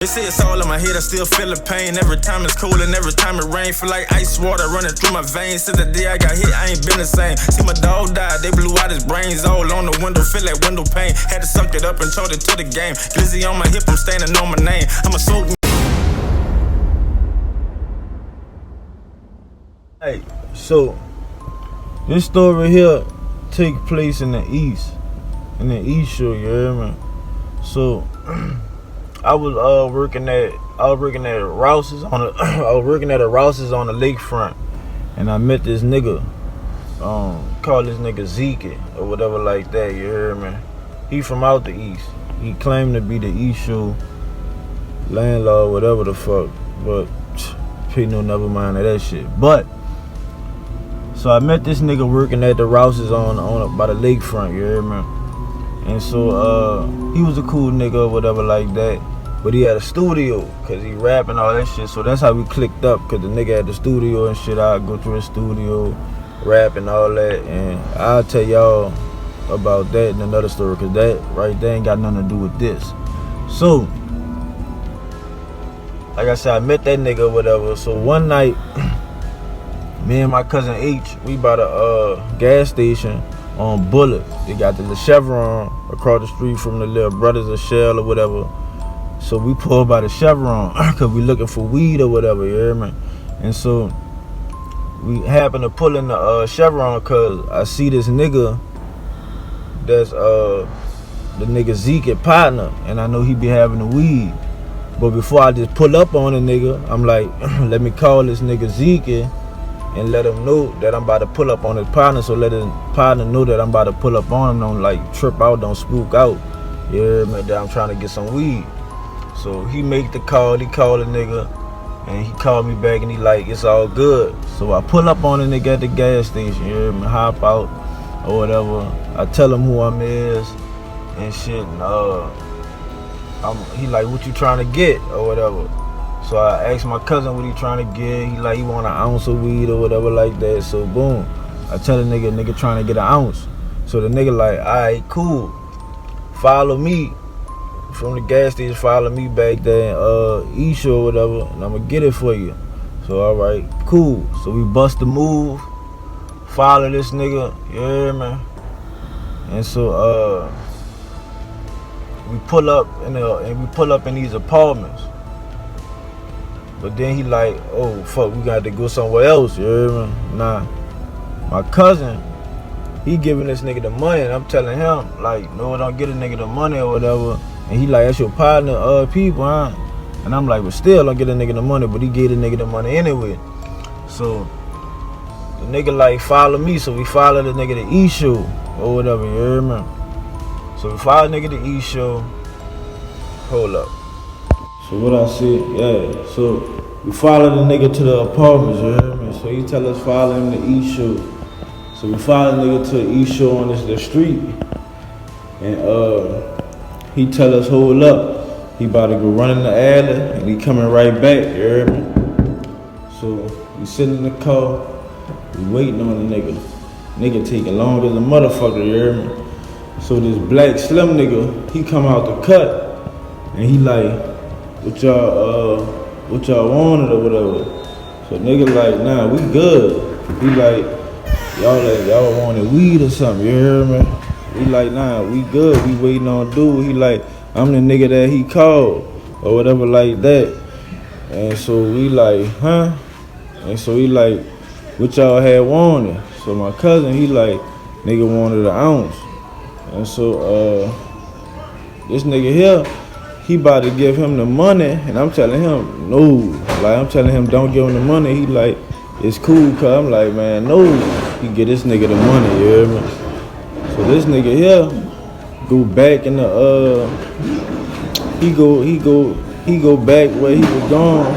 They say it's all in my head, I still feel the pain. Every time it's cold and every time it rain, feel like ice water running through my veins. Since the day I got hit, I ain't been the same. See my dog die, they blew out his brains all on the window, feel like window pane. Had to suck it up and told it to the game. Glizzy on my hip, I'm standing on my name. I'm a soul. Hey, so this story here take place in the EastShore, you hear me? So I was working at Rouse's on the Rouse's on the lakefront, and I met this nigga, call this nigga Zeke or whatever like that, you hear me? He from out the east. He claimed to be the EastShore landlord, whatever the fuck, but he know never mind of that shit. But so I met this nigga working at the Rouse's on by the lakefront, you hear me? And so he was a cool nigga or whatever like that, but he had a studio cause he rap and all that shit. So that's how we clicked up, cause the nigga had the studio and shit. I'd go to his studio, rap and all that, and I'll tell y'all about that in another story, cause that right there ain't got nothing to do with this. So like I said, I met that nigga or whatever. So one night, me and my cousin H, we by the gas station on Bullet. They got the Chevron across the street from the little Brothers of Shell or whatever. So we pulled by the Chevron cause we looking for weed or whatever, you hear me? And so we happen to pull in the Chevron cause I see this nigga that's the nigga Zeke partner, and I know he be having the weed. But before I just pull up on the nigga, I'm like, let me call this nigga Zeke and let him know that I'm about to pull up on his partner, so let his partner know that I'm about to pull up on him. Don't like trip out, don't spook out. You hear me? That I'm trying to get some weed. So he make the call, he call the nigga, and he called me back and he like, it's all good. So I pull up on the nigga at the gas station, you hear me? Hop out or whatever. I tell him who I'm is and shit, and he like, what you trying to get or whatever. So I asked my cousin what he trying to get. He like, he want an ounce of weed or whatever like that. So boom, I tell the nigga trying to get an ounce. So the nigga like, alright, cool. Follow me from the gas station. Follow me back there in EastShore or whatever, and I'ma get it for you. So alright, cool. So we bust the move. Follow this nigga. You hear me? And so we pull up in these apartments. But then he like, oh fuck, we got to go somewhere else, you hear me? Nah, my cousin, he giving this nigga the money, and I'm telling him, like, no, don't get a nigga the money or whatever. And he like, that's your partner, people, huh? And I'm like, but still, don't get a nigga the money, but he gave the nigga the money anyway. So the nigga like, follow me, so we follow the nigga to EastShore or whatever, you hear me? So we follow the nigga to EastShore. Hold up. So what I said, yeah, so we follow the nigga to the apartments, you hear me? So he tell us follow him to EastShore. So we follow the nigga to EastShore on the street. And he tell us hold up. He about to go run in the alley and he coming right back, you hear me? So we sitting in the car, we waiting on the nigga. Nigga taking long as a motherfucker, you hear me? So this black slim nigga, he come out the cut and he like, what y'all wanted or whatever. So nigga like, nah, we good. He like, y'all wanted weed or something, you hear me? We like, nah, we good. We waiting on dude. He like, I'm the nigga that he called or whatever like that. And so we like, huh? And so he like, what y'all had wanted? So my cousin, he like, nigga wanted an ounce. And so this nigga here, he about to give him the money, and I'm telling him, no. Like, I'm telling him, don't give him the money. He like, it's cool, cuz. I'm like, man, no. He get this nigga the money, you hear me? So this nigga here go back in the, he go back where he was gone.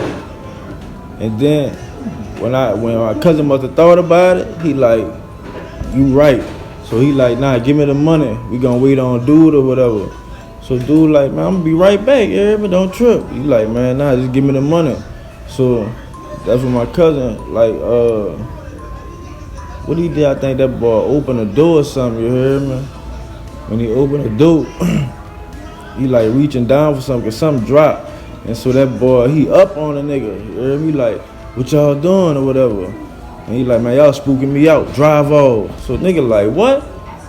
And then, when my cousin must have thought about it, he like, you right. So he like, nah, give me the money. We gonna wait on dude or whatever. So dude like, man, I'm gonna be right back, you hear me? Don't trip. He like, man, nah, just give me the money. So that's when my cousin, like, what he did, I think that boy opened the door or something, you hear me? When he opened the door, he like reaching down for something, cause something dropped. And so that boy, he up on a nigga. You hear me? Like, what y'all doing or whatever? And he like, man, y'all spooking me out. Drive off. So nigga like, what?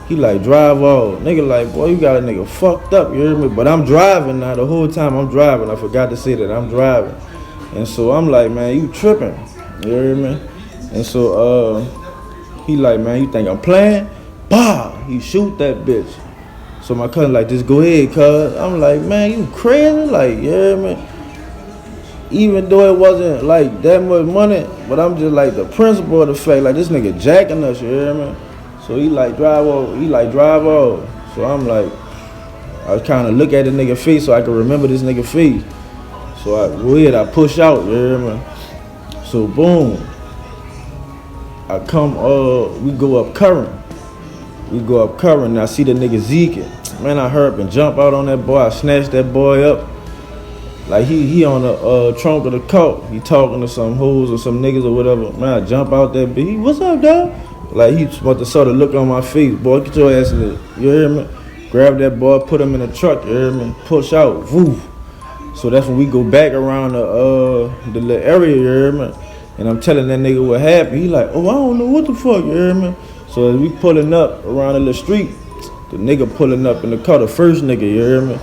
He like, drive off. Nigga like, boy, you got a nigga fucked up. You hear me? But I'm driving now. The whole time I'm driving. I forgot to say that I'm driving. And so I'm like, man, you tripping. You hear me? And so he like, man, you think I'm playing? Bah! He shoot that bitch. So my cousin like, just go ahead, cuz. I'm like, man, you crazy? Like, yeah, man. Even though it wasn't like that much money, but I'm just like the principle of the fact, like this nigga jacking us, you hear me? So he like drive off. So I'm like, I kind of look at the nigga face so I can remember this nigga face. So I go ahead, I push out, you hear me? So boom, I come, we go up current. And I see the nigga Zeke. Man, I hurry up and jump out on that boy. I snatched that boy up. Like he on the trunk of the car. He talking to some hoes or some niggas or whatever. Man, I jump out there, bitch. What's up, dog? Like he about to sort of look on my face. Boy, get your ass in it. You hear me? Grab that boy, put him in the truck. You hear me? Push out. Woof. So that's when we go back around the little area. You hear me? And I'm telling that nigga what happened. He like, oh, I don't know what the fuck. You hear me? So as we pulling up around the little street, the nigga pulling up in the car, the first nigga, you hear me?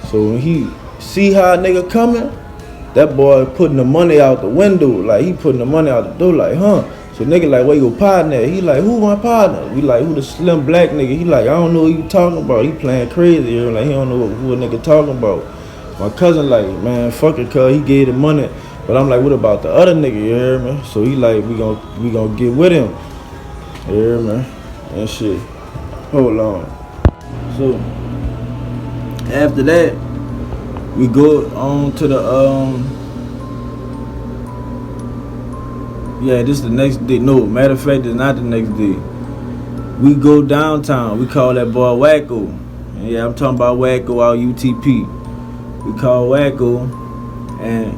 So when he see how a nigga coming, that boy putting the money out the window, like he putting the money out the door, like, huh? So nigga like, where your partner at? He like, who my partner? We like, who the slim black nigga? He like, I don't know what you talking about. He playing crazy, you know? Like he don't know who a nigga talking about. My cousin like, man, fuck it, cuz he gave the money. But I'm like, what about the other nigga, you hear me? So he like, we gonna get with him. You hear me? And shit. Hold on. So after that, we go on to the yeah, this is the next day. No, matter of fact, it's not the next day. We go downtown. We call that boy Wacko. And yeah, I'm talking about Wacko out UTP. We call Wacko, and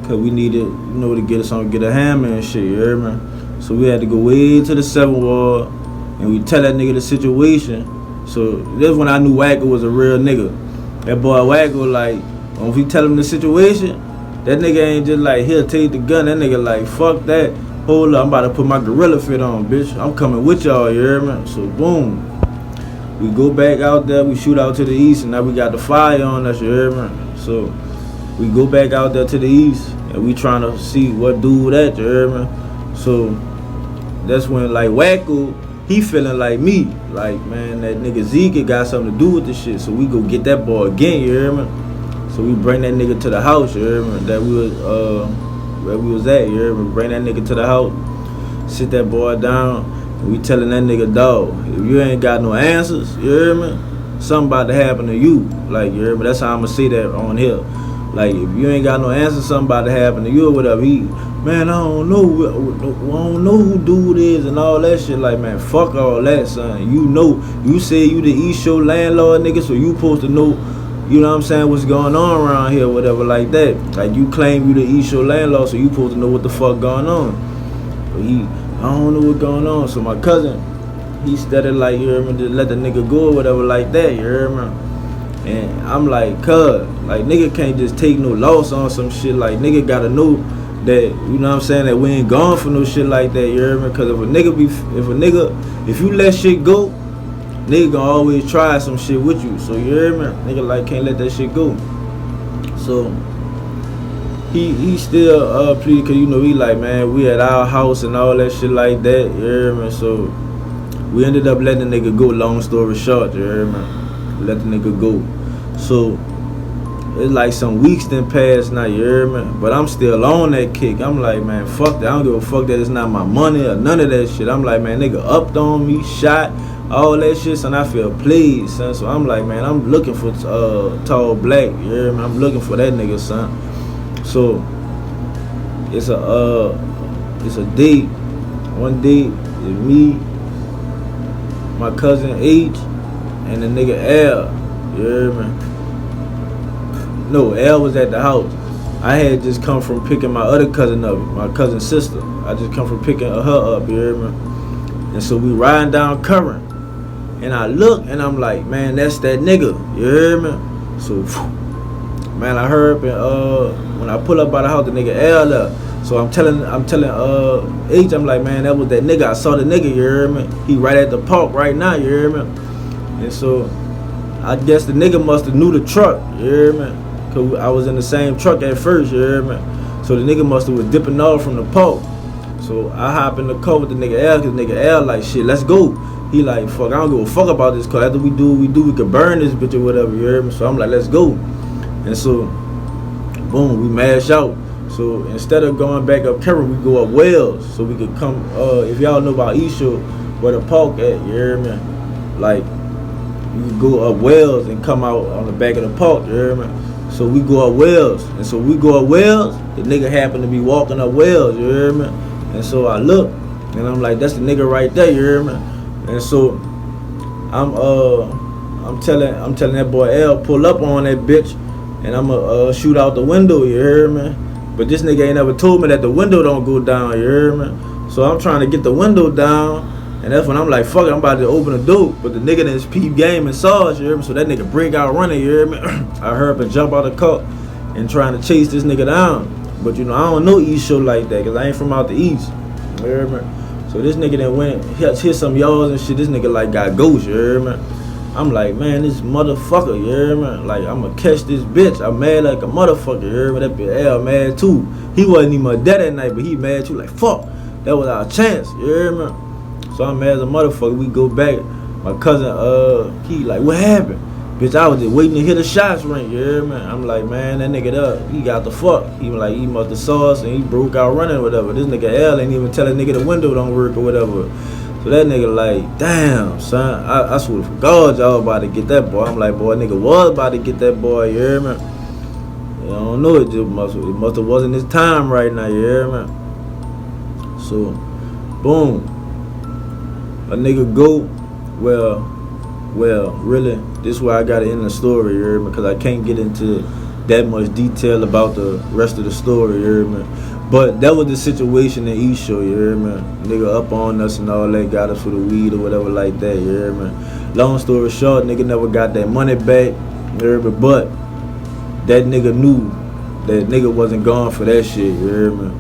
cause we needed, to get us on, get a hammer and shit. You hear me? So we had to go way to the 7th ward, and we tell that nigga the situation. So that's when I knew Wacko was a real nigga. That boy Wacko, like, when we tell him the situation, that nigga ain't just like, here, take the gun. That nigga like, fuck that. Hold up, I'm about to put my gorilla fit on, bitch. I'm coming with y'all, you hear me? So boom. We go back out there, we shoot out to the east, and now we got the fire on us, you hear me? So we go back out there to the east, and we trying to see what dude that, you hear me? So that's when like Wacko, he feeling like me. Like, man, that nigga Zeke got something to do with this shit. So we go get that boy again, you hear me? So we bring that nigga to the house, you hear me? That we was where we was at, you hear me? Bring that nigga to the house, sit that boy down, and we telling that nigga, dog, if you ain't got no answers, you hear me? Something about to happen to you. Like, you hear me? That's how I'ma say that on here. Like, if you ain't got no answers, something about to happen to you or whatever. Man, I don't know who dude is and all that shit. Like, man, fuck all that, son. You say you the EastShore landlord, nigga, so you supposed to know, you know what I'm saying, what's going on around here, whatever like that. Like, you claim you the EastShore landlord, so you supposed to know what the fuck going on. But I don't know what's going on. So my cousin, he started like, you hear me, to let the nigga go or whatever like that, you hear me? And I'm like, cuz, like, nigga can't just take no loss on some shit. Like, nigga gotta know that, you know what I'm saying, that we ain't going for no shit like that, you hear me? Cause if you let shit go, nigga gonna always try some shit with you. So you hear me? Nigga like can't let that shit go. So he still plead, cause he like, man, we at our house and all that shit like that, you hear me? So we ended up letting the nigga go, long story short, you hear me? Let the nigga go. So it's like some weeks done passed now, you hear me? But I'm still on that kick. I'm like, man, fuck that. I don't give a fuck that it's not my money or none of that shit. I'm like, man, nigga upped on me, shot, all that shit, son. I feel pleased, son. So I'm like, man, I'm looking for tall black, you hear me? I'm looking for that nigga, son. So it's a date. One date is me, my cousin H, and the nigga L, you hear me? No, L was at the house. I had just come from picking my other cousin up, my cousin's sister. I just come from picking her up, you hear me? And so we riding down Current. And I look and I'm like, man, that's that nigga, you hear me? So man, I heard and when I pull up by the house, the nigga L up. So I'm telling H, I'm like, man, that was that nigga. I saw the nigga, you hear me? He right at the park right now, you hear me? And so I guess the nigga must have knew the truck, you hear me? Cause I was in the same truck at first, you hear me? So the nigga must have was dipping off from the park. So I hop in the car with the nigga L, cause the nigga L like, shit, let's go. He like, fuck, I don't give a fuck about this car. After we do what we do, we could burn this bitch or whatever, you hear me? So I'm like, let's go. And so, boom, we mash out. So instead of going back up Kerry, we go up Wells. So we could come, if y'all know about EastShore, where the park at, you hear me? Like, you can go up Wells and come out on the back of the park, you hear me? So we go up Wells. And so we go up Wells, the nigga happened to be walking up Wells, you hear me? And so I look, and I'm like, that's the nigga right there, you hear me? And so I'm telling that boy L, pull up on that bitch, and I'ma shoot out the window, you hear me? But this nigga ain't never told me that the window don't go down, you hear me? So I'm trying to get the window down, and that's when I'm like, fuck it, I'm about to open the door. But the nigga in his peep game and saw us, you hear me? So that nigga break out running, you hear me? I heard him jump out the car and trying to chase this nigga down. But you know, I don't know EastShore like that, cause I ain't from out the East, you hear me? So this nigga then went, hit some yards and shit, this nigga like got ghost, you hear me? I'm like, man, this motherfucker, you hear me? Like, I'ma catch this bitch. I'm mad like a motherfucker, you hear me? That bitch L mad too. He wasn't even dead that night, but he mad too. Like, fuck, that was our chance, you hear me? So I'm mad as a motherfucker. We go back. My cousin, he like, what happened? Bitch, I was just waiting to hit the shots ring, you hear me? I'm like, man, that nigga up, he got the fuck. He was like, he must have saw us and he broke out running or whatever. This nigga L ain't even tell that nigga the window don't work or whatever. So that nigga like, damn, son, I swear for God, y'all about to get that boy. I'm like, boy, nigga was about to get that boy, you hear me? I don't know, it must have wasn't his time right now, you hear me? So, boom. A nigga go, well, really, this is where I gotta end the story, you hear me? Because I can't get into that much detail about the rest of the story, you hear me? But that was the situation in EastShore, you hear me? Nigga up on us and all that, got us for the weed or whatever like that, you hear me? Long story short, nigga never got that money back, you hear me? But that nigga knew that nigga wasn't gone for that shit, you hear me?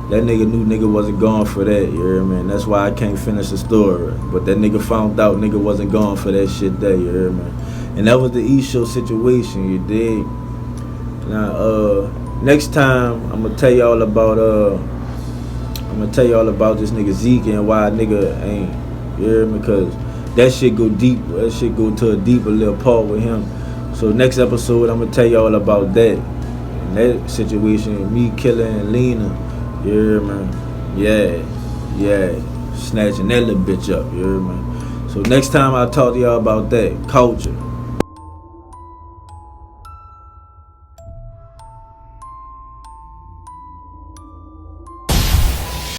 That nigga knew nigga wasn't gone for that, you hear me? And that's why I can't finish the story. But that nigga found out nigga wasn't gone for that shit there, you hear me? And that was the EastShore situation, you dig? Now, next time I'm gonna tell y'all about this nigga Zeke and why a nigga ain't, you hear me? Cause that shit go deep. That shit go to a deeper little part with him. So next episode I'm gonna tell y'all about that. And that situation, me killing Lena, you hear me? Yeah, snatching that little bitch up, you hear me? So next time I talk to y'all about that culture.